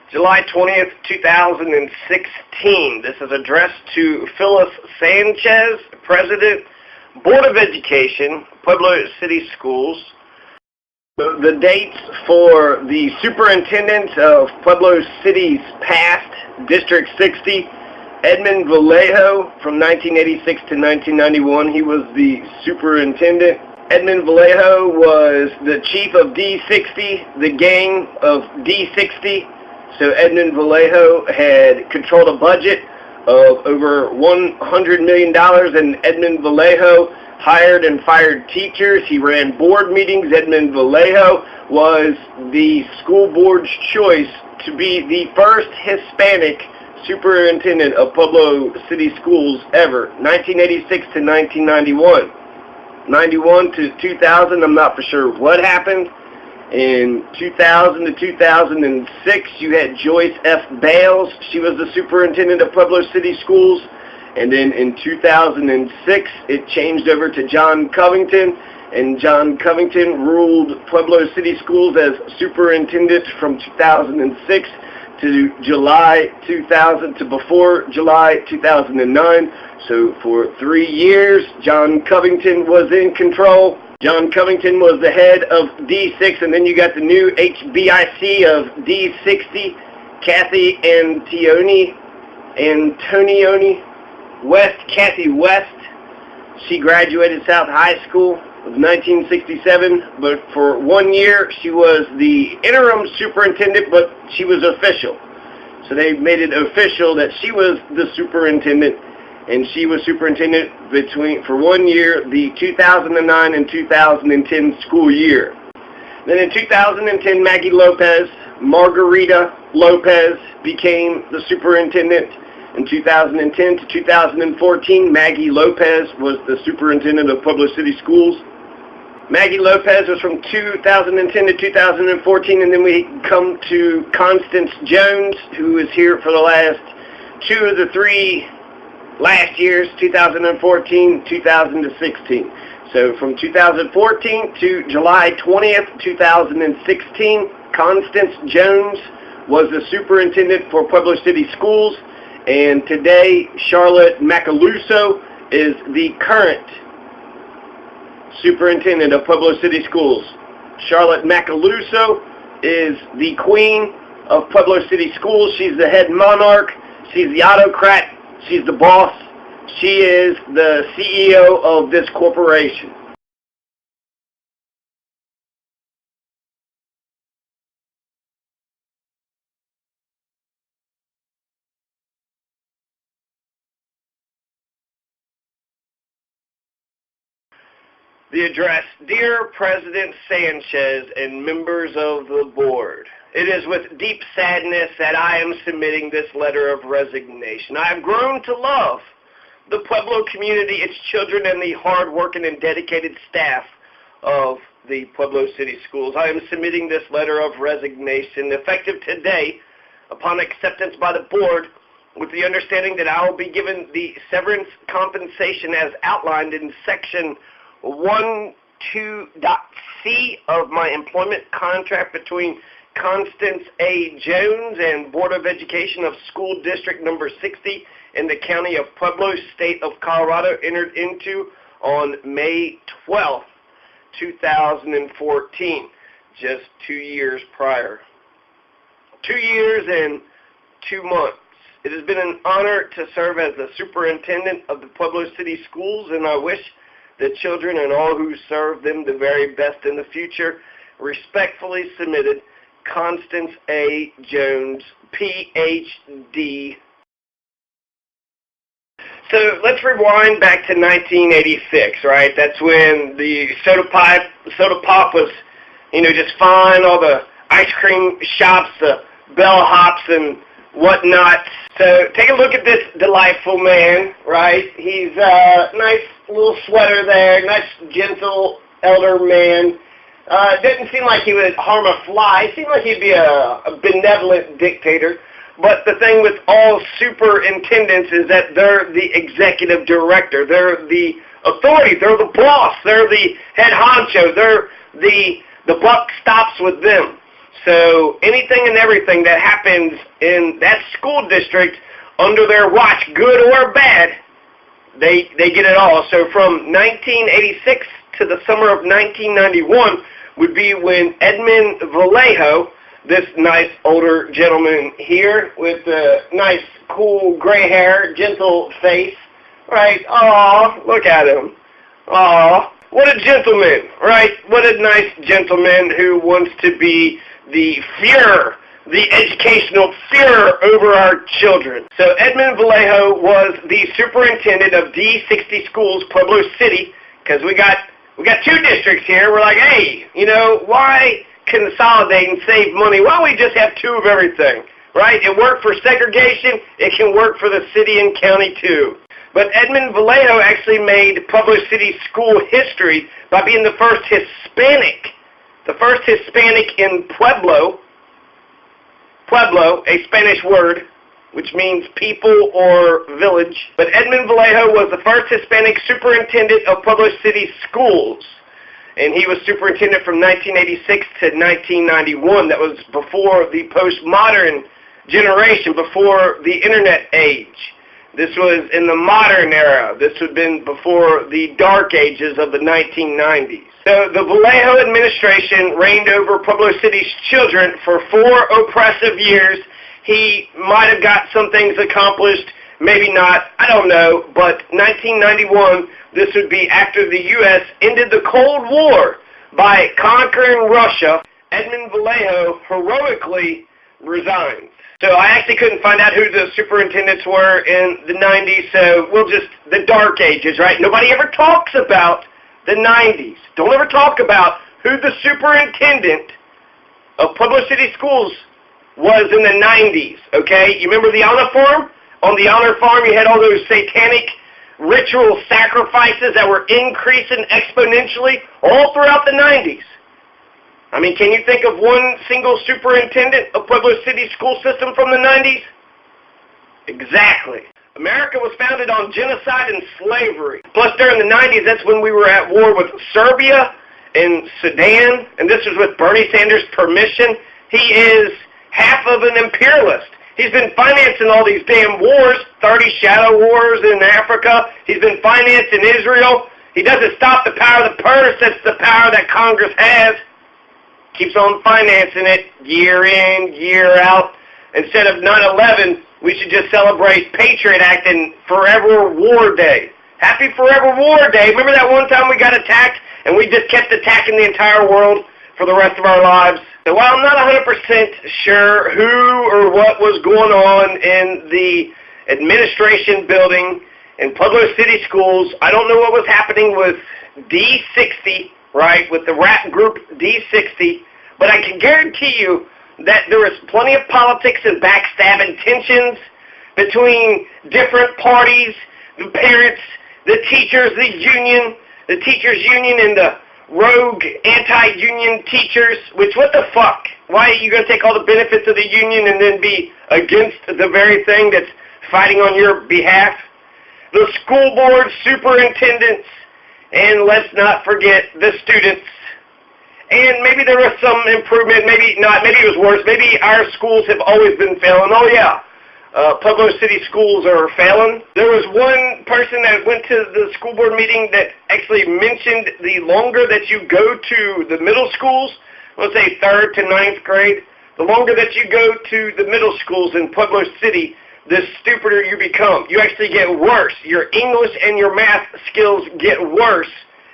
July 20th, 2016. This is addressed to Phyllis Sanchez, President, Board of Education, Pueblo City Schools. The dates for the Superintendent of Pueblo City's past, District 60, Edmund Vallejo, from 1986 to 1991. He was the Superintendent. Edmund Vallejo was the chief of D60, the gang of D60. So Edmund Vallejo had controlled a budget of over $100 million, and Edmund Vallejo hired and fired teachers. He ran board meetings. Edmund Vallejo was the school board's choice to be the first Hispanic superintendent of Pueblo City Schools ever, 1986 to 1991. 91 to 2000, I'm not for sure what happened. In 2000 to 2006, you had Joyce F. Bales. She was the superintendent of Pueblo City Schools. And then in 2006, it changed over to John Covington. And John Covington ruled Pueblo City Schools as superintendent from 2006 to July 2000 to before July 2009. So for 3 years, John Covington was in control. John Covington was the head of D6, and then you got the new HBIC of D60, Kathy Antonioni West. Kathy West. She graduated South High School in 1967, but for 1 year she was the interim superintendent, but she was official. So they made it official that she was the superintendent, and she was superintendent for 1 year, the 2009 and 2010 school year. Then in 2010, Maggie Lopez, Margarita Lopez, became the superintendent. In 2010 to 2014, Maggie Lopez was the superintendent of Pueblo City Schools. Maggie Lopez was from 2010 to 2014, and then we come to Constance Jones, who is here for the last 2 of the 3 last years, 2014, 2016. So from 2014 to July 20th, 2016, Constance Jones was the superintendent for Pueblo City Schools, and today Charlotte Macaluso is the current superintendent of Pueblo City Schools. Charlotte Macaluso is the queen of Pueblo City Schools. She's the head monarch. She's the autocrat. She's the boss. She is the CEO of this corporation. The address: Dear President Sanchez and members of the board, it is with deep sadness that I am submitting this letter of resignation. I have grown to love the Pueblo community, its children, and the hard-working and dedicated staff of the Pueblo City Schools. I am submitting this letter of resignation effective today upon acceptance by the board, with the understanding that I will be given the severance compensation as outlined in Section 12.c of my employment contract between Constance A. Jones and Board of Education of School District Number 60 in the County of Pueblo, State of Colorado, entered into on May 12th, 2014, just 2 years prior. 2 years and 2 months. It has been an honor to serve as the superintendent of the Pueblo City Schools, and I wish the children and all who serve them the very best in the future. Respectfully submitted, Constance A. Jones, Ph.D. So let's rewind back to 1986, right? That's when the soda pop was, just fine. All the ice cream shops, the bellhops and whatnot. So take a look at this delightful man, right? He's a nice little sweater there, nice gentle elder man. Didn't seem like he would harm a fly. Seemed like he'd be a benevolent dictator. But the thing with all superintendents is that they're the executive director. They're the authority. They're the boss. They're the head honcho. The buck stops with them. So anything and everything that happens in that school district under their watch, good or bad, they get it all. So from 1986 to the summer of 1991 would be when Edmund Vallejo, this nice older gentleman here with the nice cool gray hair, gentle face, right? Aw, look at him. Aw, what a gentleman, right? What a nice gentleman who wants to be the Führer, the educational Führer over our children. So Edmund Vallejo was the superintendent of D60 schools, Pueblo City, because we got two districts here. We're like, hey, you know, why consolidate and save money? Why don't we just have two of everything, right? It worked for segregation. It can work for the city and county too. But Edmund Vallejo actually made Pueblo City school history by being the first Hispanic in Pueblo, a Spanish word, which means people or village. But Edmund Vallejo was the first Hispanic superintendent of Pueblo City schools. And he was superintendent from 1986 to 1991. That was before the postmodern generation, before the internet age. This was in the modern era. This would have been before the dark ages of the 1990s. So the Vallejo administration reigned over Pueblo City's children for 4 oppressive years. He might have got some things accomplished, maybe not, I don't know, but 1991, this would be after the U.S. ended the Cold War by conquering Russia. Edmund Vallejo heroically resigned. So I actually couldn't find out who the superintendents were in the 90s, so we'll just, the dark ages, right? Nobody ever talks about the 90s. Don't ever talk about who the superintendent of Pueblo City schools was in the 90s, okay? You remember the honor farm? On the honor farm, you had all those satanic ritual sacrifices that were increasing exponentially all throughout the 90s. I mean, can you think of one single superintendent of Pueblo City school system from the 90s? Exactly. America was founded on genocide and slavery. Plus, during the 90s, that's when we were at war with Serbia and Sudan, and this was with Bernie Sanders' permission. He is half of an imperialist. He's been financing all these damn wars, 30 shadow wars in Africa. He's been financing Israel. He doesn't stop the power of the purse. That's the power that Congress has. Keeps on financing it year in, year out. Instead of 9/11, we should just celebrate Patriot Act and Forever War Day. Happy Forever War Day. Remember that one time we got attacked and we just kept attacking the entire world for the rest of our lives? So while I'm not 100% sure who or what was going on in the administration building in Pueblo City schools, I don't know what was happening with D60, right, with the rap group D60, but I can guarantee you that there was plenty of politics and backstabbing tensions between different parties, the parents, the teachers, the teachers union and the rogue anti-union teachers, which what the fuck? Why are you going to take all the benefits of the union and then be against the very thing that's fighting on your behalf? The school board superintendents, and let's not forget the students. And maybe there was some improvement, maybe not, maybe it was worse. Maybe our schools have always been failing. Oh yeah, Pueblo City schools are failing. There was one person that went to the school board meeting that actually mentioned the longer that you go to the middle schools, let's say 3rd to 9th grade, the longer that you go to the middle schools in Pueblo City, the stupider you become. You actually get worse. Your English and your math skills get worse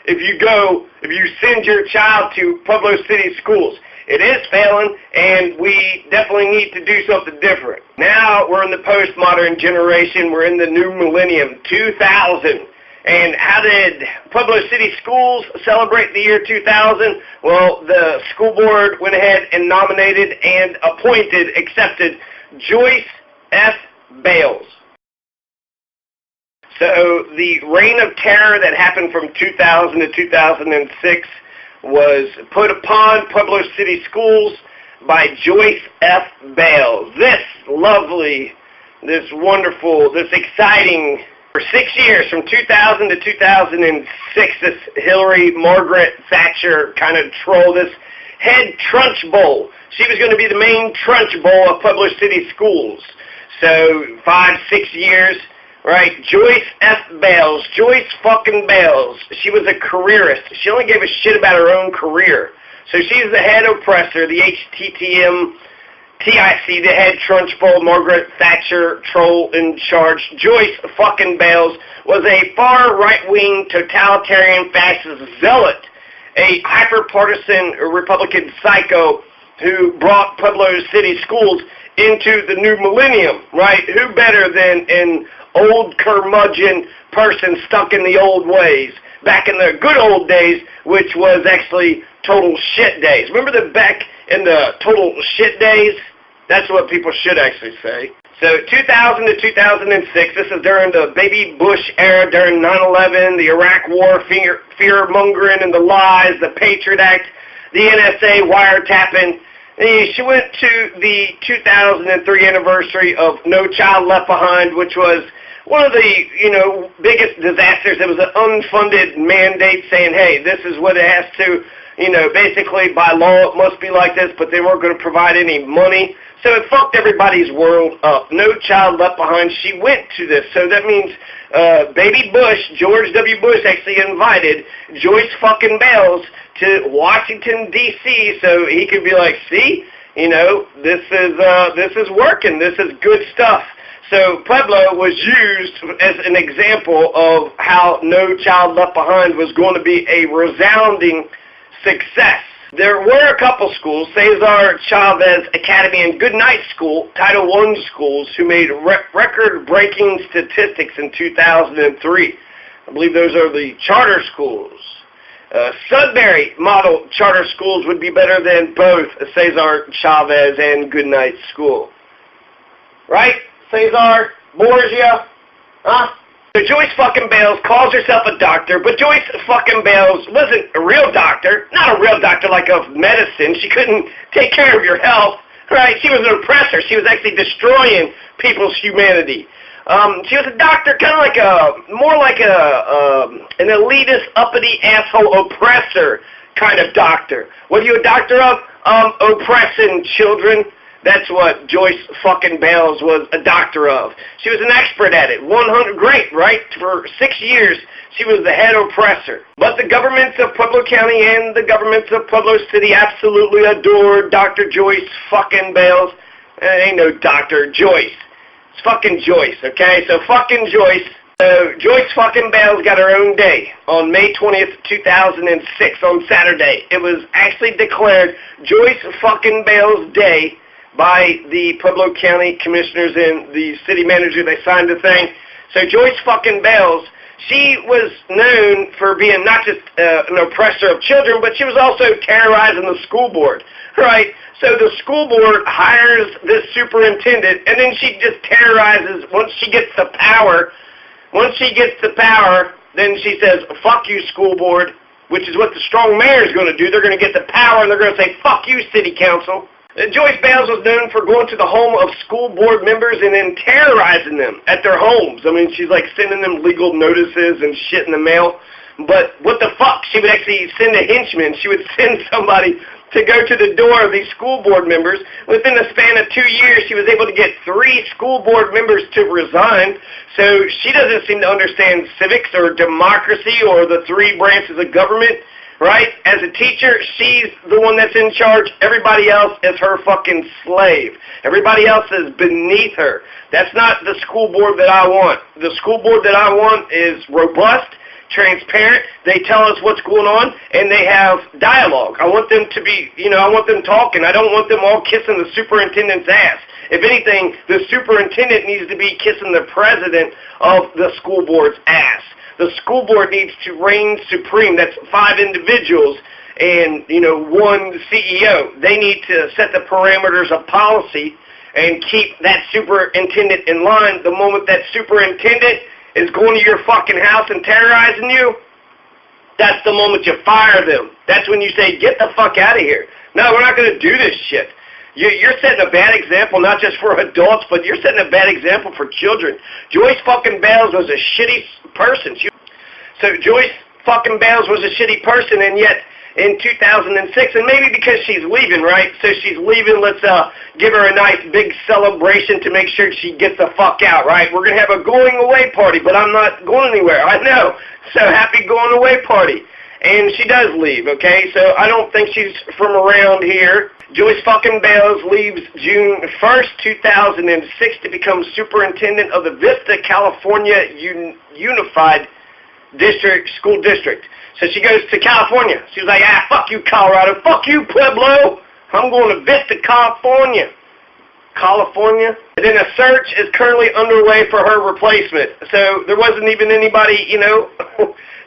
if you send your child to Pueblo City schools. It is failing, and we definitely need to do something different. Now we're in the postmodern generation. We're in the new millennium, 2000. And how did Pueblo City schools celebrate the year 2000? Well, the school board went ahead and nominated and accepted Joyce F. Bales. So the reign of terror that happened from 2000 to 2006 was put upon Pueblo City schools by Joyce F. Bales. This lovely, this wonderful, this exciting, for 6 years, from 2000 to 2006, this Hillary Margaret Thatcher kind of troll, this head Trunchbull. She was going to be the main Trunchbull of Pueblo City Schools. So 5, 6 years, right? Joyce F. Bales. Joyce fucking Bales. She was a careerist. She only gave a shit about her own career. So she's the head oppressor, the HTTM, TIC, the head Trunchbull, Margaret Thatcher troll in charge. Joyce fucking Bales was a far right-wing totalitarian fascist zealot, a hyper-partisan Republican psycho who brought Pueblo City schools into the new millennium, right? Who better than an old curmudgeon person stuck in the old ways, back in the good old days, which was actually total shit days. Remember the back in the total shit days? That's what people should actually say. So 2000 to 2006, this is during the baby Bush era, during 9/11, the Iraq War, fear-mongering and the lies, the Patriot Act, the NSA wiretapping. She went to the 2003 anniversary of No Child Left Behind, which was one of the, biggest disasters. It was an unfunded mandate saying, hey, this is what it has to, basically by law it must be like this, but they weren't going to provide any money. So it fucked everybody's world up. No Child Left Behind. She went to this. So that means baby Bush, George W. Bush, actually invited Joyce fucking Bales to Washington, D.C. so he could be like, see, this is working. This is good stuff. So Pueblo was used as an example of how No Child Left Behind was going to be a resounding success. There were a couple schools, Cesar Chavez Academy and Goodnight School, Title I schools, who made record-breaking statistics in 2003. I believe those are the charter schools. Sudbury model charter schools would be better than both Cesar Chavez and Goodnight School. Right? Cesar? Borgia? Huh? So Joyce fucking Bales calls herself a doctor, but Joyce fucking Bales wasn't a real doctor, not a real doctor like of medicine. She couldn't take care of your health, right? She was an oppressor. She was actually destroying people's humanity. She was a doctor, kind of like more like an elitist, uppity, asshole oppressor kind of doctor. What are you a doctor of? Oppressing children. That's what Joyce fucking Bales was a doctor of. She was an expert at it. 100, great, right? For 6 years, she was the head oppressor. But the governments of Pueblo County and the governments of Pueblo City absolutely adored Dr. Joyce fucking Bales. Ain't no Dr. Joyce. It's fucking Joyce, okay? So fucking Joyce. So Joyce fucking Bales got her own day on May 20th, 2006, on Saturday. It was actually declared Joyce fucking Bales Day by the Pueblo County Commissioners and the city manager. They signed the thing. So Joyce fucking Bales, she was known for being not just an oppressor of children, but she was also terrorizing the school board, right? So the school board hires this superintendent, and then she just terrorizes. Once she gets the power, then she says, fuck you, school board, which is what the strong mayor is going to do. They're going to get the power, and they're going to say, fuck you, city council. Joyce Bales was known for going to the home of school board members and then terrorizing them at their homes. I mean, she's like sending them legal notices and shit in the mail. But what the fuck? She would actually send a henchman. She would send somebody to go to the door of these school board members. Within the span of 2 years, she was able to get 3 school board members to resign. So she doesn't seem to understand civics or democracy or the 3 branches of government. Right? As a teacher, she's the one that's in charge. Everybody else is her fucking slave. Everybody else is beneath her. That's not the school board that I want. The school board that I want is robust, transparent. They tell us what's going on, and they have dialogue. I want them to be, I want them talking. I don't want them all kissing the superintendent's ass. If anything, the superintendent needs to be kissing the president of the school board's ass. The school board needs to reign supreme. That's 5 individuals and, 1 CEO. They need to set the parameters of policy and keep that superintendent in line. The moment that superintendent is going to your fucking house and terrorizing you, that's the moment you fire them. That's when you say, get the fuck out of here. No, we're not going to do this shit. You're setting a bad example, not just for adults, but you're setting a bad example for children. Joyce fucking Bales was a shitty person. So Joyce fucking Bales was a shitty person, and yet in 2006, and maybe because she's leaving, right? So she's leaving, let's give her a nice big celebration to make sure she gets the fuck out, right? We're going to have a going away party, but I'm not going anywhere. I know. So happy going away party. And she does leave, okay? So I don't think she's from around here. Joyce fucking Bales leaves June 1st, 2006 to become superintendent of the Vista, California Unified School District. So she goes to California. She's like, fuck you, Colorado. Fuck you, Pueblo. I'm going to Vista, California. And then a search is currently underway for her replacement. So there wasn't even anybody,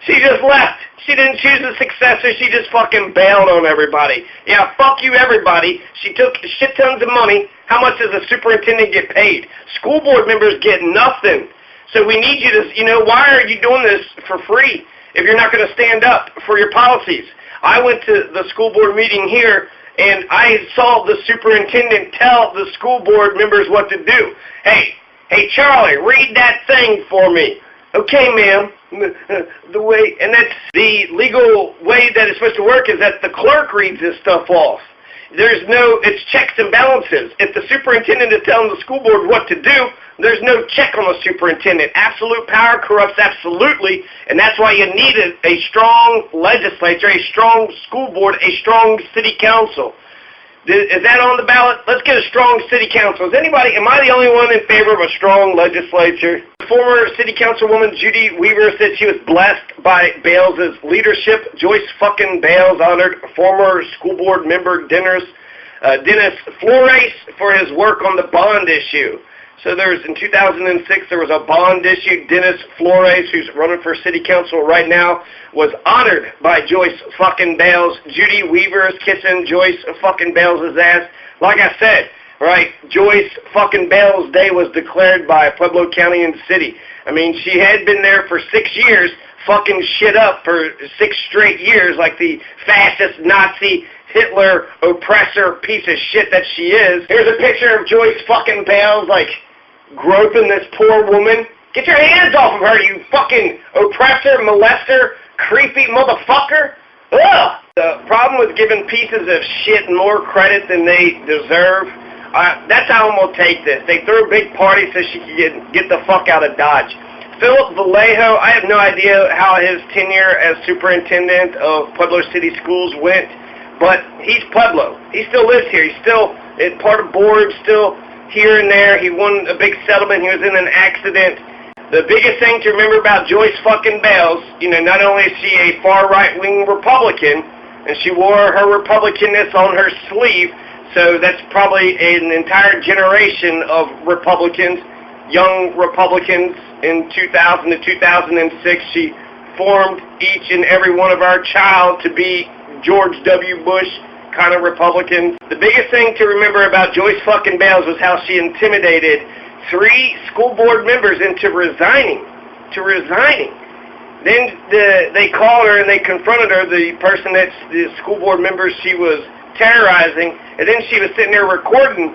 she just left. She didn't choose a successor. She just fucking bailed on everybody. Yeah, fuck you, everybody. She took shit tons of money. How much does a superintendent get paid? School board members get nothing. So we need you to, why are you doing this for free if you're not going to stand up for your policies? I went to the school board meeting here, and I saw the superintendent tell the school board members what to do. Hey, Charlie, read that thing for me. Okay, ma'am. And that's the legal way that it's supposed to work, is that the clerk reads this stuff off. It's checks and balances. If the superintendent is telling the school board what to do, there's no check on the superintendent. Absolute power corrupts absolutely, and that's why you need a strong legislature, a strong school board, a strong city council. Is that on the ballot? Let's get a strong city council. Am I the only one in favor of a strong legislature? Former city councilwoman Judy Weaver said she was blessed by Bales' leadership. Joyce fucking Bales honored former school board member Dennis Flores for his work on the bond issue. So in 2006, there was a bond issue. Dennis Flores, who's running for city council right now, was honored by Joyce fucking Bales. Judy Weaver is kissing Joyce fucking Bales' ass. Like I said, right, Joyce fucking Bales' Day was declared by Pueblo County and City. I mean, she had been there for 6 years, fucking shit up for 6 straight years, like the fascist Nazi Hitler oppressor piece of shit that she is. Here's a picture of Joyce fucking Bales, like, groping this poor woman. Get your hands off of her, you fucking oppressor, molester, creepy motherfucker. Ugh! The problem with giving pieces of shit more credit than they deserve, that's how I'm going to take this. They threw a big party so she could get the fuck out of Dodge. Philip Vallejo, I have no idea how his tenure as superintendent of Pueblo City Schools went, but he's Pueblo. He still lives here. He's still part of board, still here and there. He won a big settlement. He was in an accident. The biggest thing to remember about Joyce fucking Bales, not only is she a far right-wing Republican, and she wore her Republicanness on her sleeve, so that's probably an entire generation of Republicans, young Republicans. In 2000 to 2006, she formed each and every one of our child to be George W. Bush kind of Republicans. The biggest thing to remember about Joyce fucking Bales was how she intimidated 3 school board members into resigning. Then they called her and they confronted her, the person that's the school board member she was terrorizing, and then she was sitting there recording,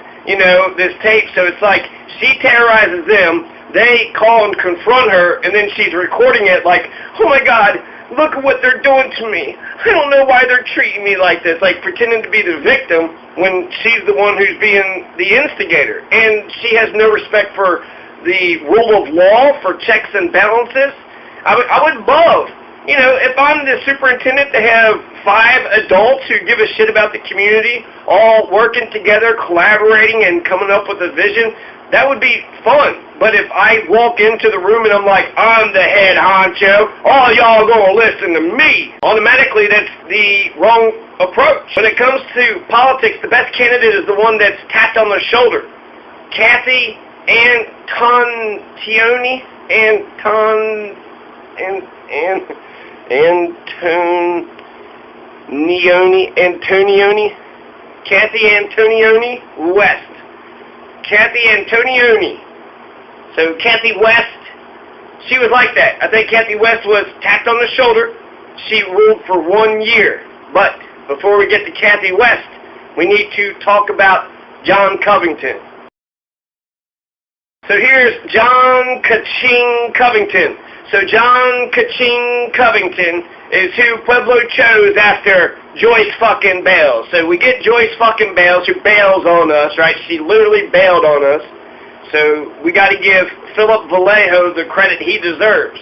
this tape. So it's like she terrorizes them, they call and confront her, and then she's recording it like, oh my God, look at what they're doing to me. I don't know why they're treating me like this, like pretending to be the victim when she's the one who's being the instigator. And she has no respect for the rule of law, for checks and balances. I would love, if I'm the superintendent, to have 5 adults who give a shit about the community, all working together, collaborating, and coming up with a vision. That would be fun. But if I walk into the room and I'm like, I'm the head honcho, all y'all gonna listen to me, automatically that's the wrong approach. When it comes to politics, the best candidate is the one that's tapped on the shoulder. Kathy Antonioni, Kathy Antonioni West. Kathy Antonioni. So Kathy West, she was like that. I think Kathy West was tapped on the shoulder. She ruled for 1 year. But before we get to Kathy West, we need to talk about John Covington. So here's John Ka-ching Covington. So John Kaching Covington is who Pueblo chose after Joyce fucking Bales. So we get Joyce fucking Bales, who bails on us, right? She literally bailed on us. So we got to give Philip Vallejo the credit he deserves.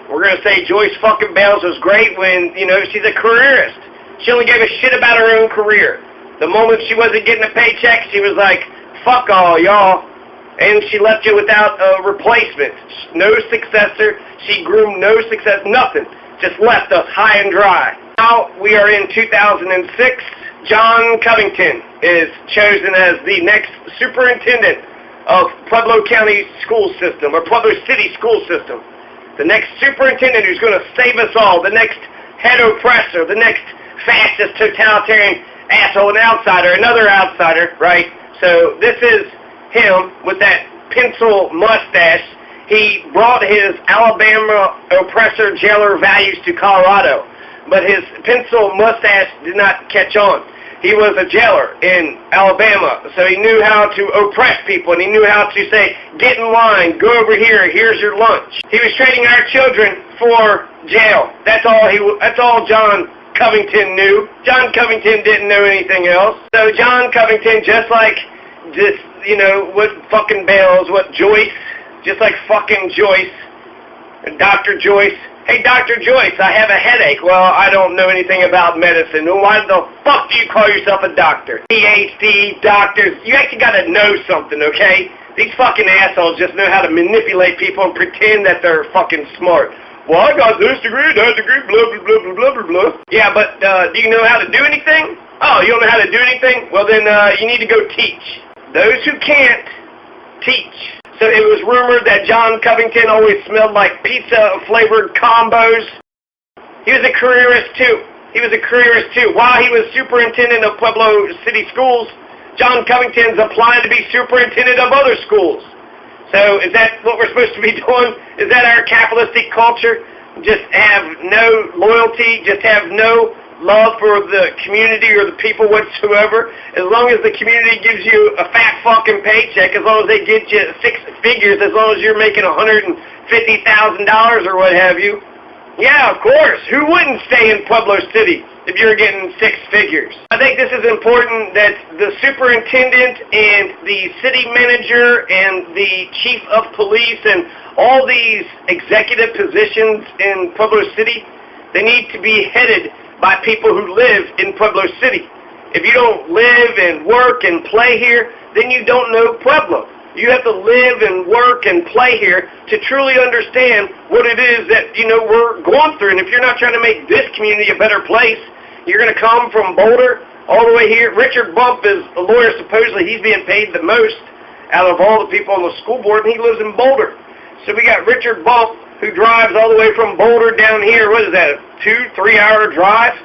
We're going to say Joyce fucking Bales was great when, you know, she's a careerist. She only gave a shit about her own career. The moment she wasn't getting a paycheck, she was like, fuck all y'all. And she left you without a replacement. No successor. She groomed no success, nothing. Just left us high and dry. Now we are in 2006. John Covington is chosen as the next superintendent of Pueblo County school system, or Pueblo City school system. The next superintendent who's going to save us all. The next head oppressor. The next fascist totalitarian asshole, an outsider, another outsider, right? So this is him with that pencil mustache. He brought his Alabama oppressor jailer values to Colorado, but his pencil mustache did not catch on. He was a jailer in Alabama, so he knew how to oppress people, and he knew how to say, get in line, go over here, here's your lunch. He was trading our children for jail. That's all John Covington knew. John Covington didn't know anything else. So John Covington, just like what fucking Bales, what Joyce, just like fucking Joyce, and Dr. Joyce. Hey, Dr. Joyce, I have a headache. Well, I don't know anything about medicine. Well, why the fuck do you call yourself a doctor? PhD, doctors, you actually gotta know something, okay? These fucking assholes just know how to manipulate people and pretend that they're fucking smart. Well, I got this degree, that degree, blah, blah, blah, blah, blah, blah, blah. Yeah, but do you know how to do anything? Oh, you don't know how to do anything? Well, then you need to go teach. Those who can't, teach. So it was rumored that John Covington always smelled like pizza-flavored combos. He was a careerist, too. While he was superintendent of Pueblo City Schools, John Covington's applying to be superintendent of other schools. So is that what we're supposed to be doing? Is that our capitalistic culture? Just have no loyalty, just have no love for the community or the people whatsoever. As long as the community gives you a fat fucking paycheck, as long as they get you six figures, as long as you're making $150,000 or what have you. Yeah, of course. Who wouldn't stay in Pueblo City if you're getting six figures? I think this is important that the superintendent and the city manager and the chief of police and all these executive positions in Pueblo City, they need to be headed by people who live in Pueblo City. If you don't live and work and play here, then you don't know Pueblo. You have to live and work and play here to truly understand what it is that, we're going through. And if you're not trying to make this community a better place, you're going to come from Boulder all the way here. Richard Bump is a lawyer. Supposedly he's being paid the most out of all the people on the school board, and he lives in Boulder. So we got Richard Bump, who drives all the way from Boulder down here. What is that, a 2-3 hour drive?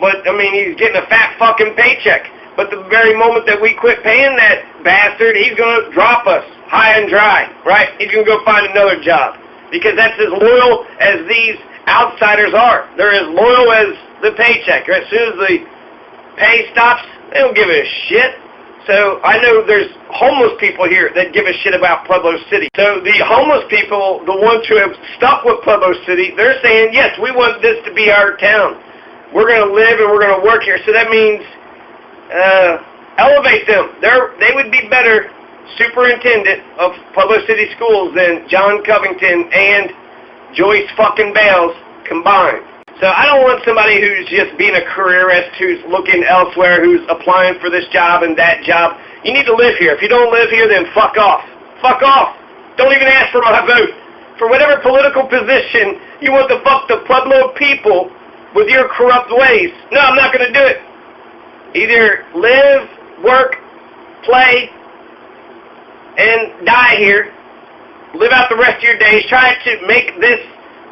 But, he's getting a fat fucking paycheck. But the very moment that we quit paying that bastard, he's going to drop us high and dry, right? He's going to go find another job. Because that's as loyal as these outsiders are. They're as loyal as the paycheck. Right? As soon as the pay stops, they don't give a shit. So I know there's homeless people here that give a shit about Pueblo City. So the homeless people, the ones who have stuck with Pueblo City, they're saying, yes, we want this to be our town. We're going to live and we're going to work here. So that means elevate them. They would be better superintendent of Pueblo City Schools than John Covington and Joyce fucking Bales combined. So I don't want somebody who's just being a careerist, who's looking elsewhere, who's applying for this job and that job. You need to live here. If you don't live here, then fuck off. Fuck off. Don't even ask for my vote. For whatever political position you want to fuck the Pueblo people with your corrupt ways. No, I'm not going to do it. Either live, work, play, and die here. Live out the rest of your days. Try to make this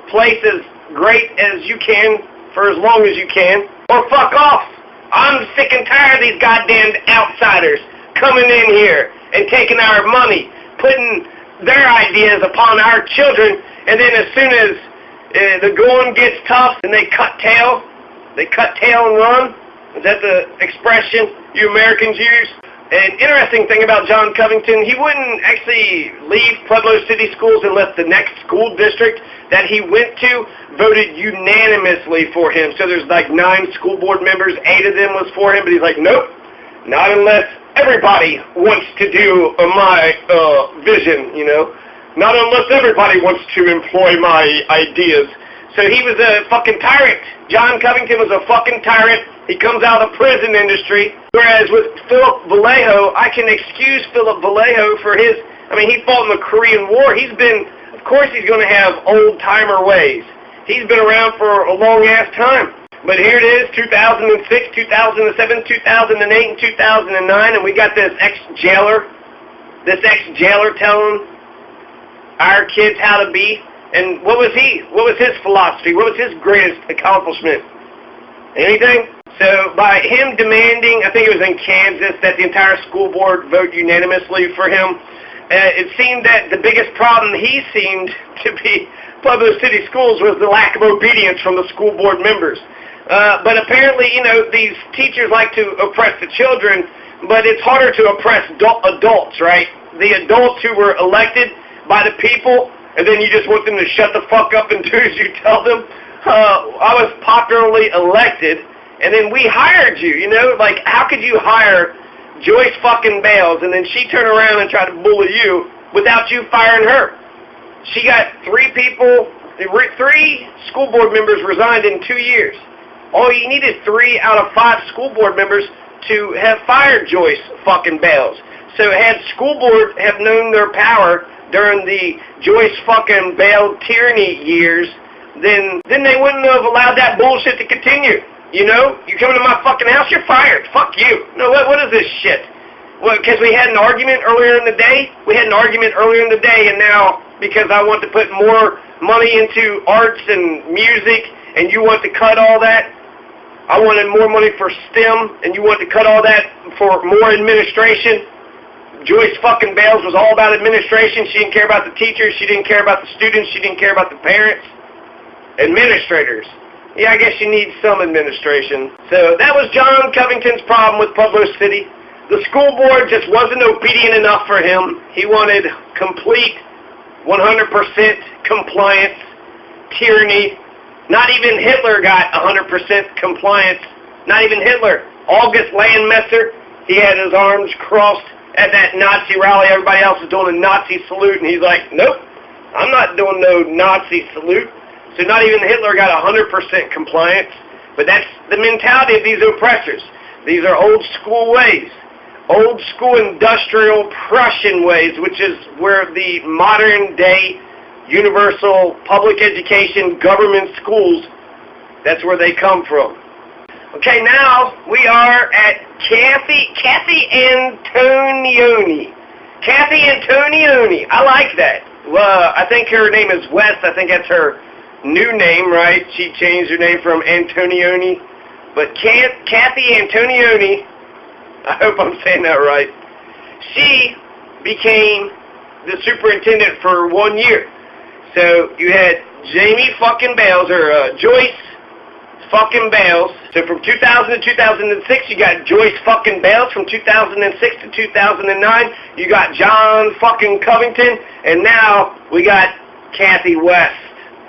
place as great as you can for as long as you can, or fuck off. I'm sick and tired of these goddamn outsiders coming in here and taking our money, putting their ideas upon our children, and then as soon as the going gets tough and they cut tail and run. Is that the expression you Americans use? An interesting thing about John Covington, he wouldn't actually leave Pueblo City Schools unless the next school district that he went to voted unanimously for him. So there's like 9 school board members, 8 of them was for him, but he's like, nope, not unless everybody wants to do my vision, you know. Not unless everybody wants to employ my ideas. So he was a fucking tyrant. John Covington was a fucking tyrant. He comes out of the prison industry. Whereas with Philip Vallejo, I can excuse Philip Vallejo for his, he fought in the Korean War. Of course he's going to have old-timer ways. He's been around for a long-ass time. But here it is, 2006, 2007, 2008, and 2009, and we got this ex-jailer telling our kids how to be. And what was he? What was his philosophy? What was his greatest accomplishment? Anything? So by him demanding, I think it was in Kansas, that the entire school board vote unanimously for him, it seemed that the biggest problem he seemed to be Pueblo City Schools was the lack of obedience from the school board members. But apparently, these teachers like to oppress the children, but it's harder to oppress adults, right? The adults who were elected by the people, and then you just want them to shut the fuck up and do as you tell them. I was popularly elected, and then we hired you, Like, how could you hire Joyce fucking Bales, and then she turn around and try to bully you without you firing her? She got 3 school board members resigned in 2 years. All you needed 3 out of 5 school board members to have fired Joyce fucking Bales. So had school board have known their power during the Joyce fucking Bale tyranny years, then they wouldn't have allowed that bullshit to continue. You come into my fucking house, you're fired. Fuck you. No, what is this shit? Well, because we had an argument earlier in the day? We had an argument earlier in the day, and now because I want to put more money into arts and music, and you want to cut all that, I wanted more money for STEM, and you want to cut all that for more administration. Joyce fucking Bales was all about administration. She didn't care about the teachers. She didn't care about the students. She didn't care about the parents. Administrators. Yeah, I guess you need some administration. So that was John Covington's problem with Pueblo City. The school board just wasn't obedient enough for him. He wanted complete 100% compliance, tyranny. Not even Hitler got 100% compliance. Not even Hitler. August Landmesser, he had his arms crossed at that Nazi rally. Everybody else was doing a Nazi salute, and he's like, nope, I'm not doing no Nazi salute. So not even Hitler got 100% compliance. But that's the mentality of these oppressors. These are old school ways. Old school industrial Prussian ways, which is where the modern day universal public education government schools, that's where they come from. Okay, now we are at Kathy Antonioni. Kathy Antonioni. I like that. Well, I think her name is West. I think that's her new name, right? She changed her name from Antonioni. But Kathy Antonioni, I hope I'm saying that right, she became the superintendent for 1 year. So you had Jamie fucking Bales, or Joyce fucking Bales. So from 2000 to 2006, you got Joyce fucking Bales. From 2006 to 2009, you got John fucking Covington. And now we got Kathy West.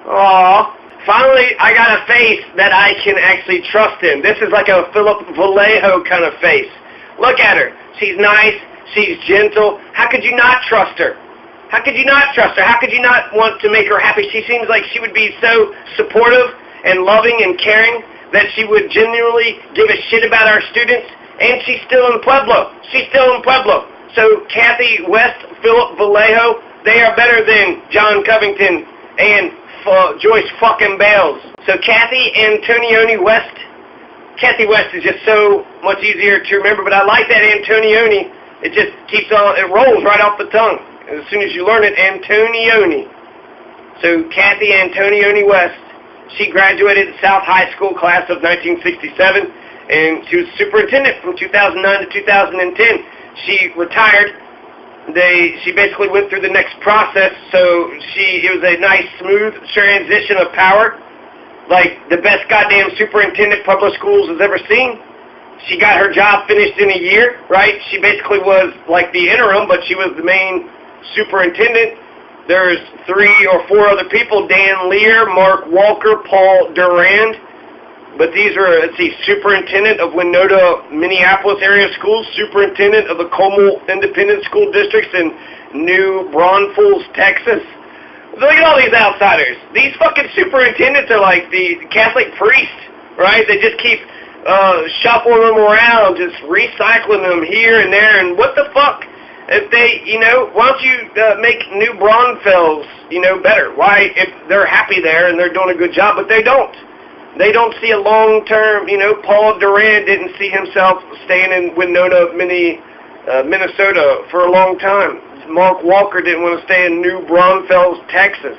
Aww. Finally, I got a face that I can actually trust in. This is like a Philip Vallejo kind of face. Look at her. She's nice. She's gentle. How could you not trust her? How could you not trust her? How could you not want to make her happy? She seems like she would be so supportive and loving and caring that she would genuinely give a shit about our students. And she's still in Pueblo. She's still in Pueblo. So Kathy West, Philip Vallejo, they are better than John Covington and Joyce fucking Bales. So Kathy Antonioni West. Kathy West is just so much easier to remember, but I like that Antonioni. It just keeps on, it rolls right off the tongue. As soon as you learn it, Antonioni. So Kathy Antonioni West, she graduated the South High School class of 1967, and she was superintendent from 2009 to 2010. She retired. She basically went through the next process, so it was a nice, smooth transition of power, like the best goddamn superintendent Pueblo Schools has ever seen. She got her job finished in a year, right? She basically was like the interim, but she was the main superintendent. There's 3 or 4 other people, Dan Lear, Mark Walker, Paul Durand. But these are, let's see, superintendent of Winona, Minneapolis area schools, superintendent of the Como Independent School Districts in New Braunfels, Texas. Look at all these outsiders. These fucking superintendents are like the Catholic priests, right? They just keep shuffling them around, just recycling them here and there. And what the fuck? If they, why don't you make New Braunfels, better? Why, if they're happy there and they're doing a good job, but they don't. They don't see a long-term, Paul Durand didn't see himself staying in Winona, Minnesota for a long time. Mark Walker didn't want to stay in New Braunfels, Texas.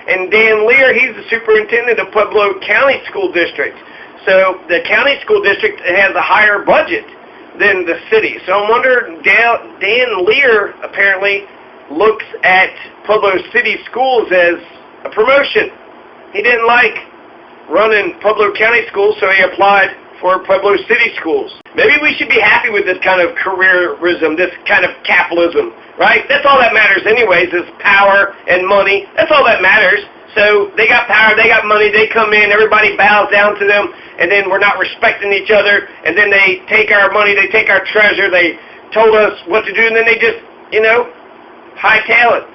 And Dan Lear, he's the superintendent of Pueblo County School District. So the county school district has a higher budget than the city. So I'm wondering, Dan Lear apparently looks at Pueblo City Schools as a promotion. He didn't like running Pueblo County schools, so he applied for Pueblo City Schools. Maybe we should be happy with this kind of careerism, this kind of capitalism, right? That's all that matters anyways, is power and money. That's all that matters. So they got power, they got money, they come in, everybody bows down to them, and then we're not respecting each other, and then they take our money, they take our treasure, they told us what to do, and then they just, hightail it.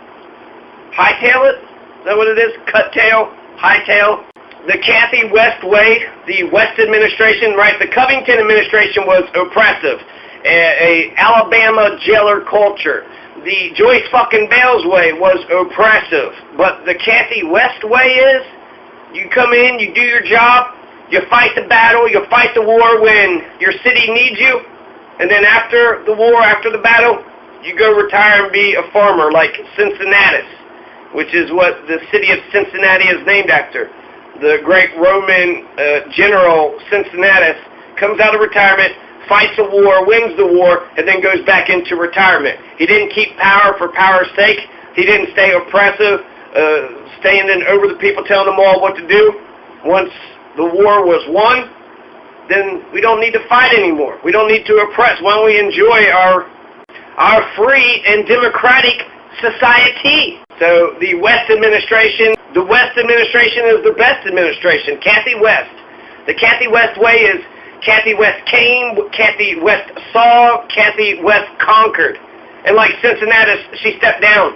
Hightail it? Is that what it is? Cut tail? Hightail? The Kathy West way, the West administration, right? The Covington administration was oppressive, a Alabama jailer culture. The Joyce fucking Bales way was oppressive, but the Kathy West way is, you come in, you do your job, you fight the battle, you fight the war when your city needs you, and then after the war, after the battle, you go retire and be a farmer like Cincinnatus, which is what the city of Cincinnati is named after. The great Roman general Cincinnatus comes out of retirement, fights a war, wins the war, and then goes back into retirement. He didn't keep power for power's sake. He didn't stay oppressive, standing over the people, telling them all what to do. Once the war was won, then we don't need to fight anymore. We don't need to oppress. Why don't we enjoy our free and democratic society? So the West administration is the best administration. Kathy West. The Kathy West way is Kathy West came, Kathy West saw, Kathy West conquered. And like Cincinnatus, she stepped down.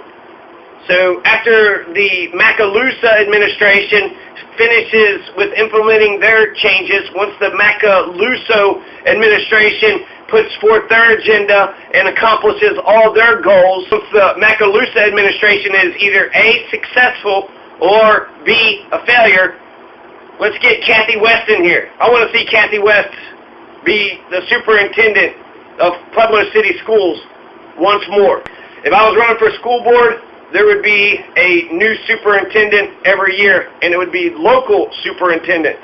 So after the Macalusa administration finishes with implementing their changes, once the Macaluso administration puts forth their agenda and accomplishes all their goals, once the Macalusa administration is either A, successful, or B, a failure, let's get Kathy West in here. I want to see Kathy West be the superintendent of Pueblo City Schools once more. If I was running for school board, there would be a new superintendent every year, and it would be local superintendents.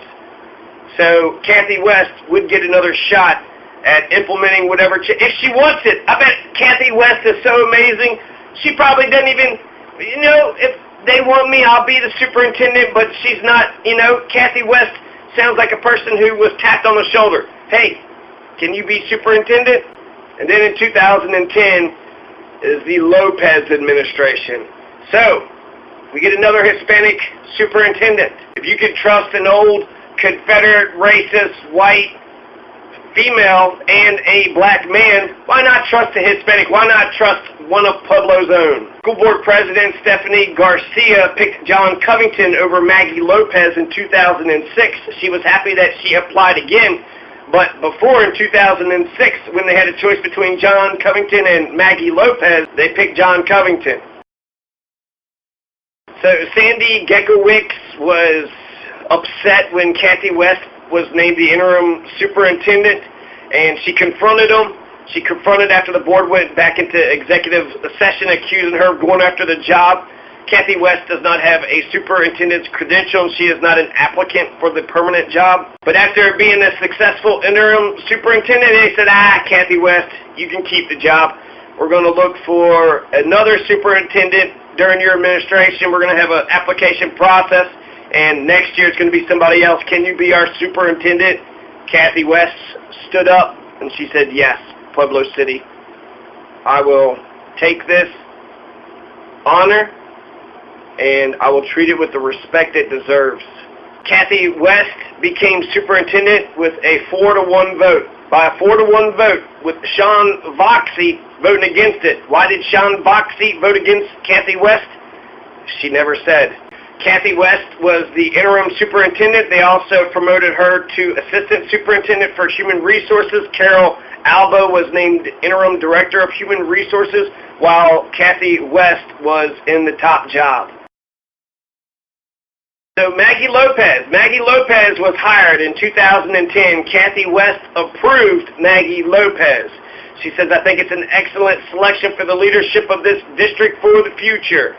So Kathy West would get another shot at implementing whatever, if she wants it. I bet Kathy West is so amazing, she probably doesn't even, if they want me, I'll be the superintendent, but she's not, Kathy West sounds like a person who was tapped on the shoulder. Hey, can you be superintendent? And then in 2010 is the Lopez administration. So, we get another Hispanic superintendent. If you could trust an old Confederate, racist, white female and a black man, why not trust a Hispanic? Why not trust one of Pueblo's own? School board president Stephanie Garcia picked John Covington over Maggie Lopez in 2006. She was happy that she applied again, but before in 2006, when they had a choice between John Covington and Maggie Lopez, they picked John Covington. So Sandy Gekowicz was upset when Kathy West was named the interim superintendent, and she confronted him. She confronted after the board went back into executive session accusing her of going after the job. Kathy West does not have a superintendent's credential. She is not an applicant for the permanent job. But after being a successful interim superintendent, they said, Kathy West, you can keep the job. We're going to look for another superintendent during your administration. We're going to have an application process. And next year it's going to be somebody else. Can you be our superintendent? Kathy West stood up and she said, yes, Pueblo City, I will take this honor and I will treat it with the respect it deserves. Kathy West became superintendent with a 4-to-1 vote. By a 4-to-1 vote, with Sean Voxie voting against it. Why did Sean Voxie vote against Kathy West? She never said. Kathy West was the interim superintendent. They also promoted her to assistant superintendent for human resources. Carol Alba was named interim director of human resources, while Kathy West was in the top job. So Maggie Lopez was hired in 2010. Kathy West approved Maggie Lopez. She says, I think it's an excellent selection for the leadership of this district for the future.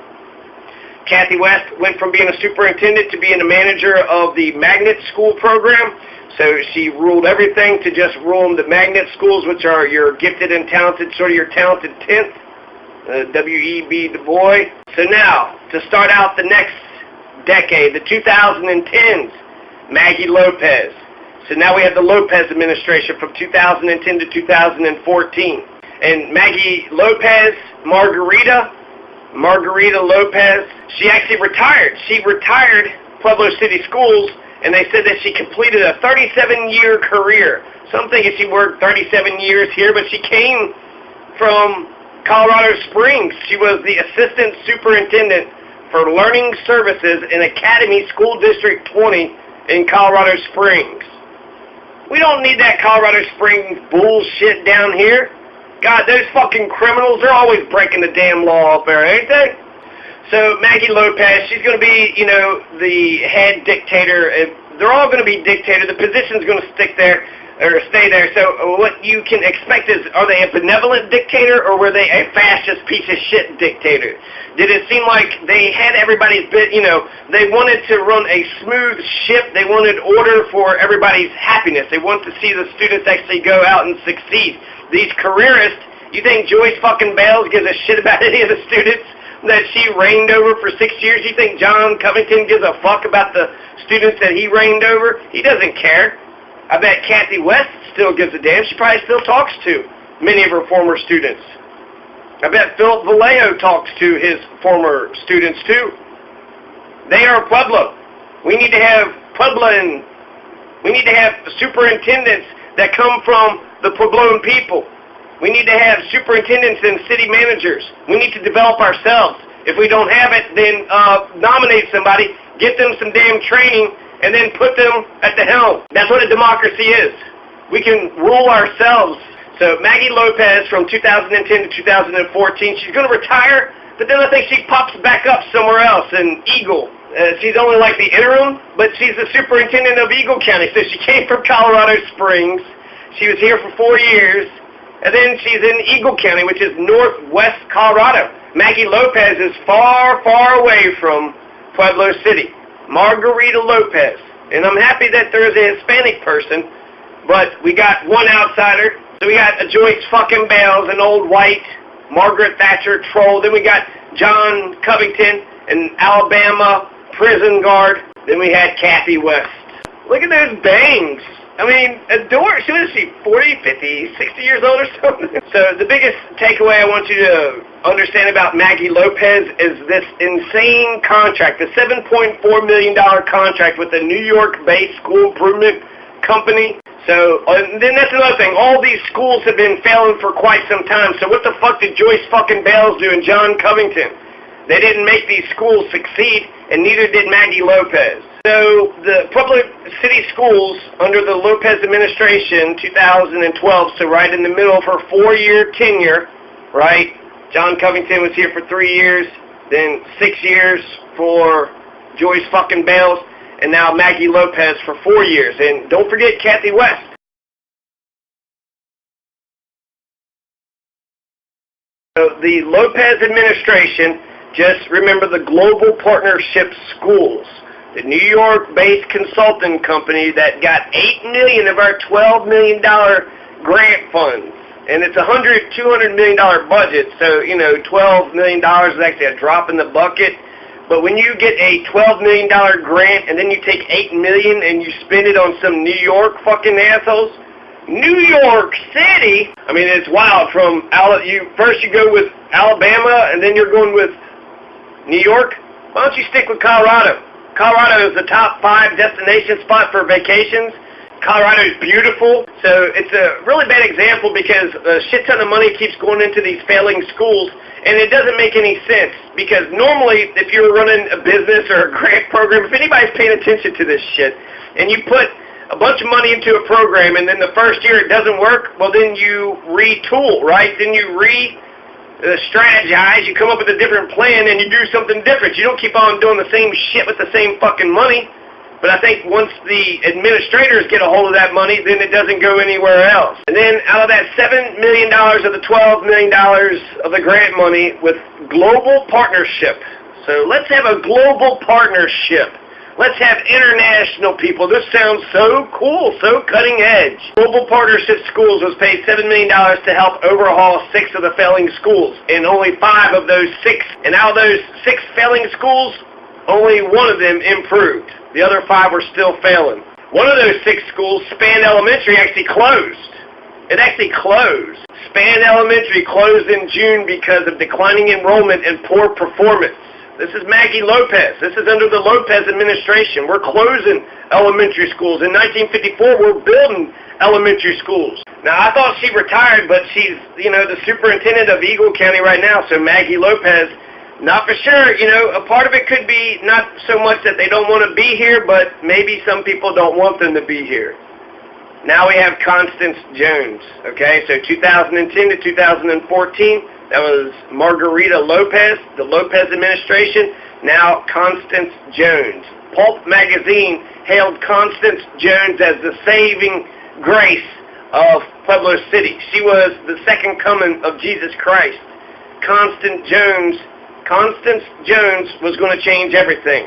Kathy West went from being a superintendent to being a manager of the magnet school program. So she ruled everything to just rule the magnet schools, which are your gifted and talented, sort of your talented 10th, W.E.B. Du Bois. So now, to start out the next decade, the 2010s, Maggie Lopez. So now we have the Lopez administration from 2010 to 2014. And Maggie Lopez, Margarita Lopez, she actually retired. She retired Pueblo City Schools, and they said that she completed a 37-year career. Some think she worked 37 years here, but she came from Colorado Springs. She was the assistant superintendent for Learning Services in Academy School District 20 in Colorado Springs. We don't need that Colorado Springs bullshit down here. God, those fucking criminals, they're always breaking the damn law up there, ain't they? So Maggie Lopez, she's going to be, the head dictator. They're all going to be dictator. The position's going to stick there or stay there. So what you can expect is, are they a benevolent dictator or were they a fascist piece of shit dictator? Did it seem like they had everybody's bit, they wanted to run a smooth ship. They wanted order for everybody's happiness. They want to see the students actually go out and succeed. These careerists, you think Joyce fucking Bales gives a shit about any of the students that she reigned over for 6 years? You think John Covington gives a fuck about the students that he reigned over? He doesn't care. I bet Kathy West still gives a damn. She probably still talks to many of her former students. I bet Philip Vallejo talks to his former students too. They are Pueblo. We need to have Puebloan. We need to have superintendents that come from the Puebloan people. We need to have superintendents and city managers. We need to develop ourselves. If we don't have it, then nominate somebody, get them some damn training, and then put them at the helm. That's what a democracy is. We can rule ourselves. So Maggie Lopez from 2010 to 2014, she's going to retire, but then I think she pops back up somewhere else in Eagle. She's only like the interim, but she's the superintendent of Eagle County. So she came from Colorado Springs. She was here for 4 years, and then she's in Eagle County, which is northwest Colorado. Maggie Lopez is far, far away from Pueblo City. Margarita Lopez. And I'm happy that there is a Hispanic person, but we got one outsider. So we got a Joyce fucking Bales, an old white Margaret Thatcher troll. Then we got John Covington, an Alabama prison guard. Then we had Kathy West. Look at those bangs. I mean, she was 40, 50, 60 years old or something. So the biggest takeaway I want you to understand about Maggie Lopez is this insane contract, the $7.4 million contract with a New York-based school improvement company. So, and then that's another thing. All these schools have been failing for quite some time. So what the fuck did Joyce fucking Bales do and John Covington? They didn't make these schools succeed, and neither did Maggie Lopez. So the public city schools under the Lopez administration, 2012, so right in the middle of her 4-year tenure, right? John Covington was here for 3 years, then 6 years for Joyce fucking Bales, and now Maggie Lopez for 4 years. And don't forget Kathy West. So the Lopez administration, just remember the Global Partnership Schools. The New York-based consulting company that got $8 million of our $12 million grant funds. And it's a $200 million budget, so, $12 million is actually a drop in the bucket. But when you get a $12 million grant and then you take $8 million and you spend it on some New York fucking assholes, New York City, I mean, it's wild. First you go with Alabama and then you're going with New York. Why don't you stick with Colorado? Colorado is the top 5 destination spot for vacations. Colorado is beautiful, so it's a really bad example because a shit ton of money keeps going into these failing schools, and it doesn't make any sense because normally if you're running a business or a grant program, if anybody's paying attention to this shit, and you put a bunch of money into a program and then the first year it doesn't work, well then you retool, right? Then you strategize, you come up with a different plan and you do something different. You don't keep on doing the same shit with the same fucking money. But I think once the administrators get a hold of that money, then it doesn't go anywhere else. And then out of that $7 million of the $12 million of the grant money with global partnership. So let's have a global partnership. Let's have international people. This sounds so cool, so cutting edge. Global Partnership Schools was paid $7 million to help overhaul 6 of the failing schools. And only 5 of those 6. And out of those 6 failing schools, only 1 of them improved. The other 5 were still failing. One of those 6 schools, Span Elementary, actually closed. It actually closed. Span Elementary closed in June because of declining enrollment and poor performance. This is Maggie Lopez. This is under the Lopez administration. We're closing elementary schools. In 1954, we're building elementary schools. Now, I thought she retired, but she's, the superintendent of Eagle County right now, so Maggie Lopez. Not for sure, a part of it could be not so much that they don't want to be here, but maybe some people don't want them to be here. Now we have Constance Jones, okay? So 2010 to 2014, that was Margarita Lopez, the Lopez administration. Now Constance Jones. Pulp magazine hailed Constance Jones as the saving grace of Pueblo City. She was the second coming of Jesus Christ. Constance Jones was going to change everything.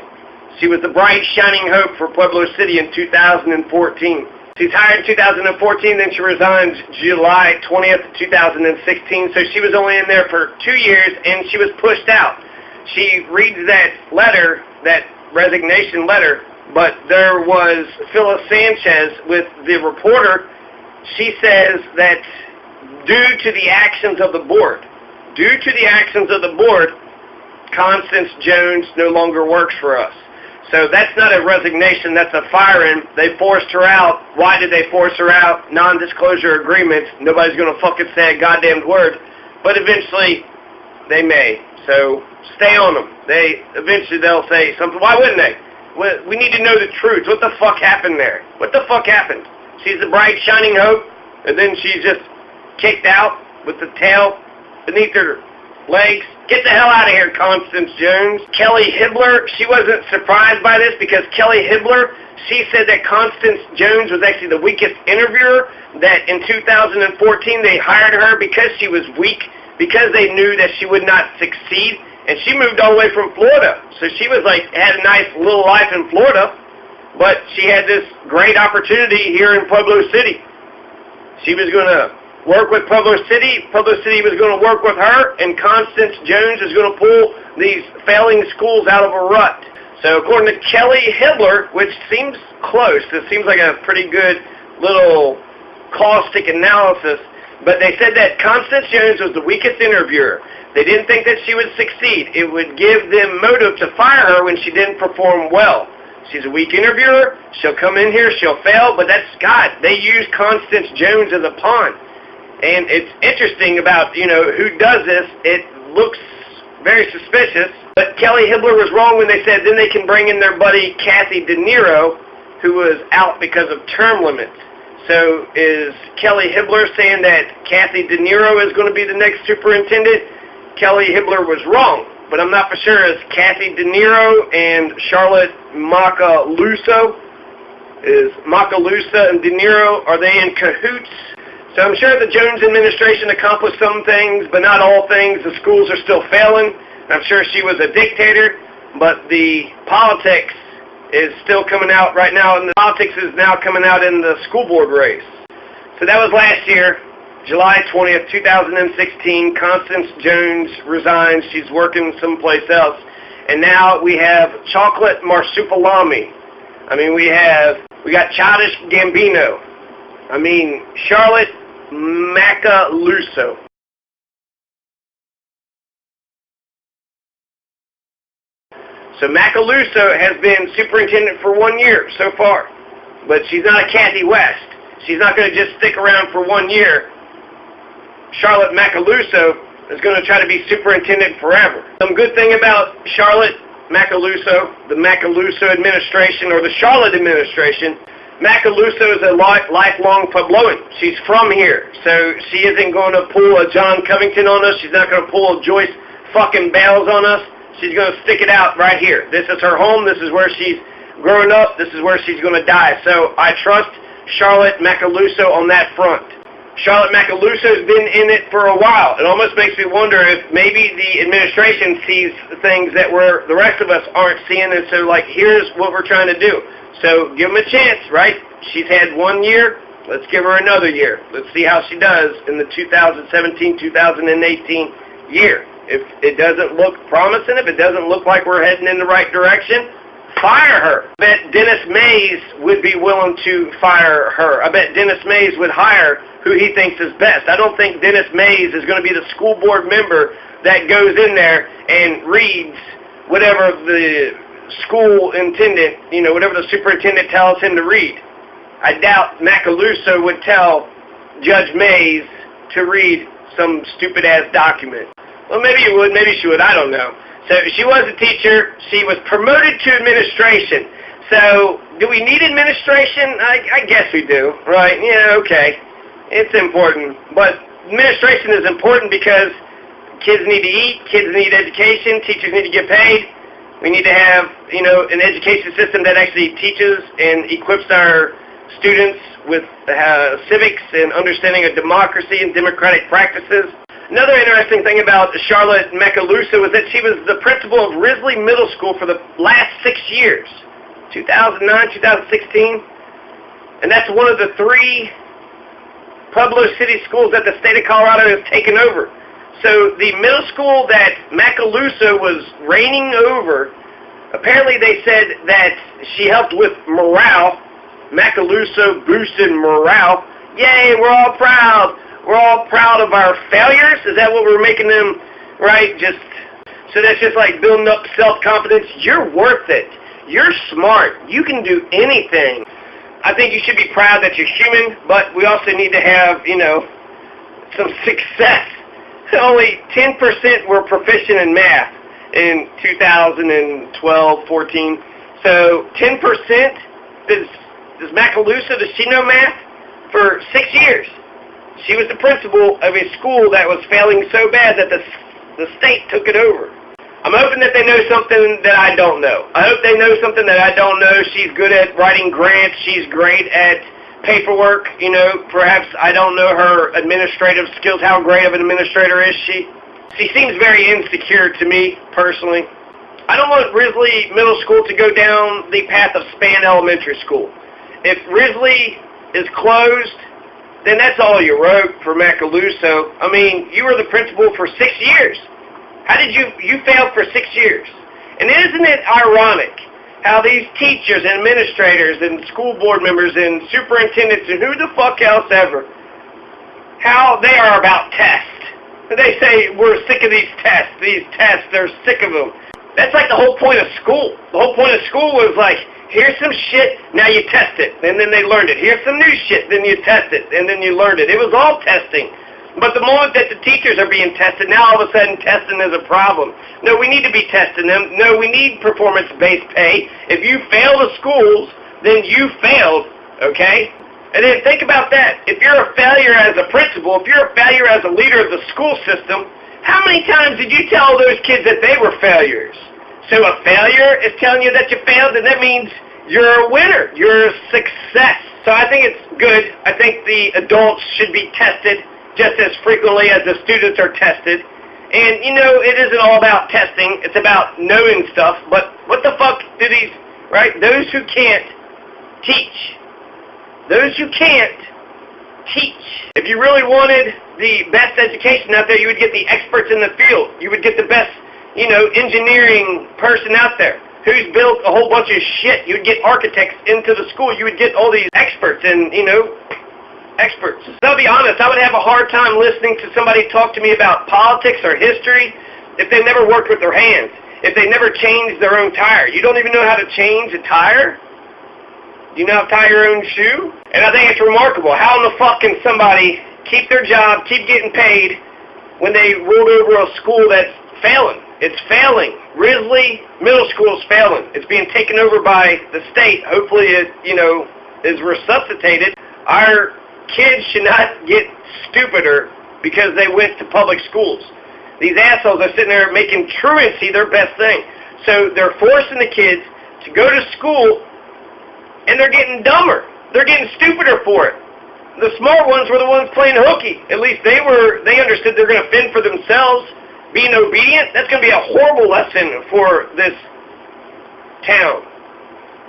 She was the bright, shining hope for Pueblo City in 2014. She's hired in 2014, then she resigned July 20th, 2016, so she was only in there for 2 years, and she was pushed out. She reads that letter, that resignation letter, but there was Phyllis Sanchez with the reporter. She says that due to the actions of the board, Constance Jones no longer works for us. So that's not a resignation, that's a firing. They forced her out. Why did they force her out? Non-disclosure agreements. Nobody's going to fucking say a goddamn word. But eventually, they may. So stay on them. Eventually they'll say something. Why wouldn't they? We need to know the truth. What the fuck happened there? What the fuck happened? She's the bright, shining hope, and then she's just kicked out with the tail beneath her legs. Get the hell out of here, Constance Jones. Kelly Hibbler, she wasn't surprised by this because Kelly Hibbler, she said that Constance Jones was actually the weakest interviewer, that in 2014 they hired her because she was weak, because they knew that she would not succeed, and she moved all the way from Florida. So she was had a nice little life in Florida, but she had this great opportunity here in Pueblo City. She was going to work with Pueblo City. Pueblo City was going to work with her, and Constance Jones is going to pull these failing schools out of a rut. So according to Kelly Hibbler, which seems close, it seems like a pretty good little caustic analysis, but they said that Constance Jones was the weakest interviewer. They didn't think that she would succeed. It would give them motive to fire her when she didn't perform well. She's a weak interviewer. She'll come in here, she'll fail, but that's God. They use Constance Jones as a pawn. And it's interesting about, who does this. It looks very suspicious. But Kelly Hibbler was wrong when they said then they can bring in their buddy Kathy De Niro, who was out because of term limits. So is Kelly Hibbler saying that Kathy De Niro is going to be the next superintendent? Kelly Hibbler was wrong. But I'm not for sure. Is Kathy De Niro and Charlotte Macaluso? Is Macaluso and De Niro, are they in cahoots? So I'm sure the Jones administration accomplished some things, but not all things. The schools are still failing. I'm sure she was a dictator, but the politics is still coming out right now, and the politics is now coming out in the school board race. So that was last year, July 20th, 2016. Constance Jones resigns. She's working someplace else. and now we have chocolate marsupilami. I mean, we got Childish Gambino. I mean, Charlotte Macaluso. So Macaluso has been superintendent for 1 year so far, but she's not a Kathy West. She's not going to just stick around for 1 year. Charlotte Macaluso is going to try to be superintendent forever. Some good thing about Charlotte Macaluso, the Macaluso administration, or the Charlotte administration, Macaluso is a lifelong Puebloan. She's from here, so she isn't going to pull a John Covington on us. She's not going to pull a Joyce fucking Bales on us. She's going to stick it out right here. This is her home. This is where she's growing up. This is where she's going to die. So I trust Charlotte Macaluso on that front. Charlotte Macaluso's been in it for a while. It almost makes me wonder if maybe the administration sees things that the rest of us aren't seeing, and so, like, here's what we're trying to do. So give them a chance, right? She's had 1 year. Let's give her another year. Let's see how she does in the 2017-2018 year. If it doesn't look promising, if it doesn't look like we're heading in the right direction, fire her. I bet Dennis Mays would be willing to fire her. I bet Dennis Mays would hire who he thinks is best. I don't think Dennis Mays is going to be the school board member that goes in there and reads whatever the school intendant, whatever the superintendent tells him to read. I doubt Macaluso would tell Judge Mays to read some stupid-ass document. Well, maybe he would, maybe she would, I don't know. So she was a teacher. She was promoted to administration. So do we need administration? I guess we do, right? Yeah, okay. It's important. But administration is important because kids need to eat, kids need education, teachers need to get paid. We need to have, an education system that actually teaches and equips our students with civics and understanding of democracy and democratic practices. Another interesting thing about Charlotte Macaluso is that she was the principal of Risley Middle School for the last 6 years, 2009, 2016. And that's one of the 3 Pueblo City schools that the state of Colorado has taken over. So the middle school that Macaluso was reigning over, apparently they said that she helped with morale. Macaluso boosted morale. Yay, we're all proud. We're all proud of our failures. Is that what we're making them, right? So that's just like building up self-confidence. You're worth it. You're smart. You can do anything. I think you should be proud that you're human, but we also need to have, some success. Only 10% were proficient in math in 2012, 14. So 10%, does Macaluso, does she know math? For 6 years. She was the principal of a school that was failing so bad that the state took it over. I'm hoping that they know something that I don't know. I hope they know something that I don't know. She's good at writing grants. She's great at paperwork. Perhaps I don't know her administrative skills. How great of an administrator is she? She seems very insecure to me, personally. I don't want Risley Middle School to go down the path of Span Elementary School. If Risley is closed, then that's all you wrote for Macaluso. I mean, you were the principal for 6 years. How did you failed for 6 years? And isn't it ironic how these teachers and administrators and school board members and superintendents and who the fuck else ever, how they are about tests. They say, we're sick of these tests, they're sick of them. That's like the whole point of school. The whole point of school was like, here's some shit, now you test it, and then they learned it. Here's some new shit, then you test it, and then you learned it. It was all testing. But the moment that the teachers are being tested, now all of a sudden testing is a problem. No, we need to be testing them. No, we need performance-based pay. If you fail the schools, then you failed, okay? And then think about that. If you're a failure as a principal, if you're a failure as a leader of the school system, how many times did you tell those kids that they were failures? So a failure is telling you that you failed, and that means you're a winner. You're a success. So I think it's good. I think the adults should be tested just as frequently as the students are tested. And, it isn't all about testing. It's about knowing stuff. But what the fuck do these, right? Those who can't teach. Those who can't teach. If you really wanted the best education out there, you would get the experts in the field. You would get the best engineering person out there who's built a whole bunch of shit. You would get architects into the school. You would get all these experts and, experts. So I'll be honest, I would have a hard time listening to somebody talk to me about politics or history if they never worked with their hands, if they never changed their own tire. You don't even know how to change a tire? Do you know how to tie your own shoe? And I think it's remarkable. How in the fuck can somebody keep their job, keep getting paid, when they ruled over a school that's failing? It's failing. Risley Middle School is failing. It's being taken over by the state. Hopefully it, is resuscitated. Our kids should not get stupider because they went to public schools. These assholes are sitting there making truancy their best thing. So they're forcing the kids to go to school, and they're getting dumber. They're getting stupider for it. The smart ones were the ones playing hooky. At least they understood they're going to fend for themselves. Being obedient, that's going to be a horrible lesson for this town.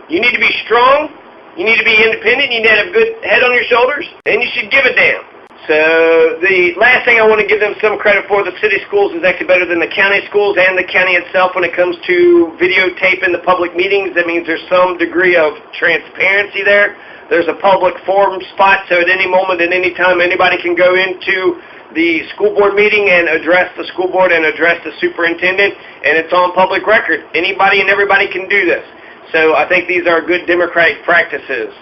You need to be strong. You need to be independent. You need to have a good head on your shoulders. And you should give a damn. So the last thing I want to give them some credit for, the city schools is actually better than the county schools and the county itself when it comes to videotaping the public meetings. That means there's some degree of transparency there. There's a public forum spot, so at any moment, at any time, anybody can go into the school board meeting and address the school board and address the superintendent, and it's on public record. Anybody and everybody can do this. So I think these are good democratic practices.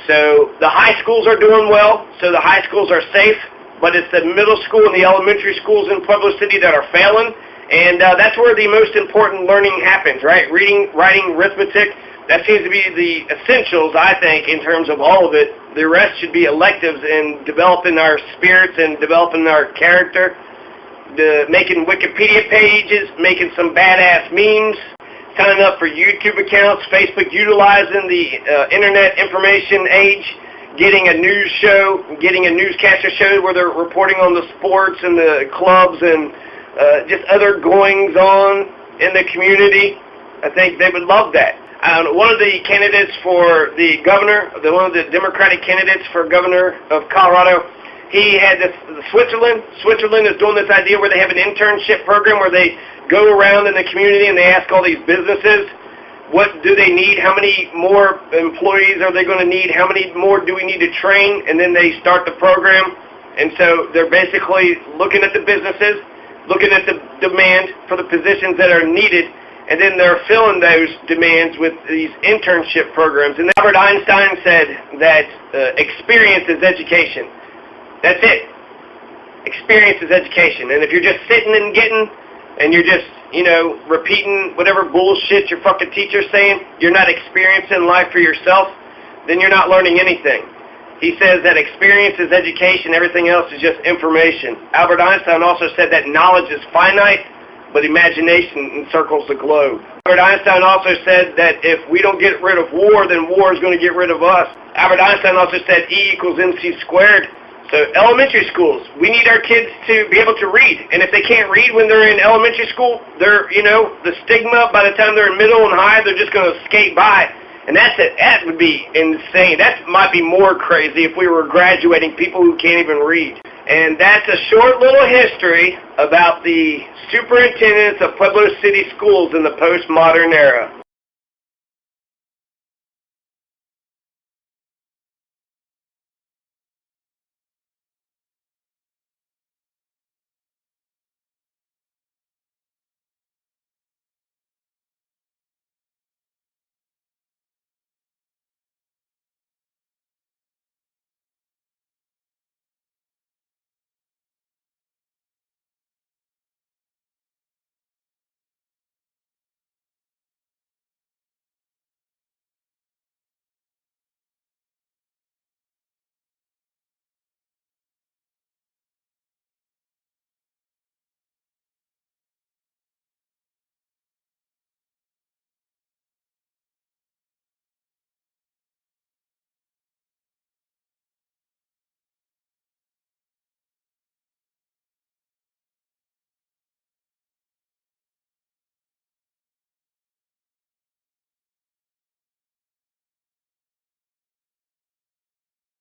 So the high schools are doing well, so the high schools are safe, but it's the middle school and the elementary schools in Pueblo City that are failing, and that's where the most important learning happens, right? Reading, writing, arithmetic, that seems to be the essentials, I think, in terms of all of it. The rest should be electives in developing our spirits and developing our character, making Wikipedia pages, making some badass memes, signing up for YouTube accounts, Facebook, utilizing the internet information age, getting a news show, getting a newscaster show where they're reporting on the sports and the clubs and just other goings-on in the community. I think they would love that. One of the candidates for the governor, one of the Democratic candidates for governor of Colorado, he had this Switzerland. Switzerland is doing this idea where they have an internship program where they go around in the community and they ask all these businesses, what do they need? How many more employees are they going to need? How many more do we need to train? And then they start the program. And so they're basically looking at the businesses, looking at the demand for the positions that are needed, and then they're filling those demands with these internship programs. And Albert Einstein said that experience is education. That's it. Experience is education. And if you're just sitting and getting, and you're just, repeating whatever bullshit your fucking teacher's saying, you're not experiencing life for yourself, then you're not learning anything. He says that experience is education, everything else is just information. Albert Einstein also said that knowledge is finite, but imagination encircles the globe. Albert Einstein also said that if we don't get rid of war, then war is going to get rid of us. Albert Einstein also said E equals MC squared. So elementary schools, we need our kids to be able to read. And if they can't read when they're in elementary school, they're, the stigma, by the time they're in middle and high, they're just going to skate by. And that's it. That would be insane. That might be more crazy if we were graduating people who can't even read. And that's a short little history about the superintendents of Pueblo City schools in the postmodern era.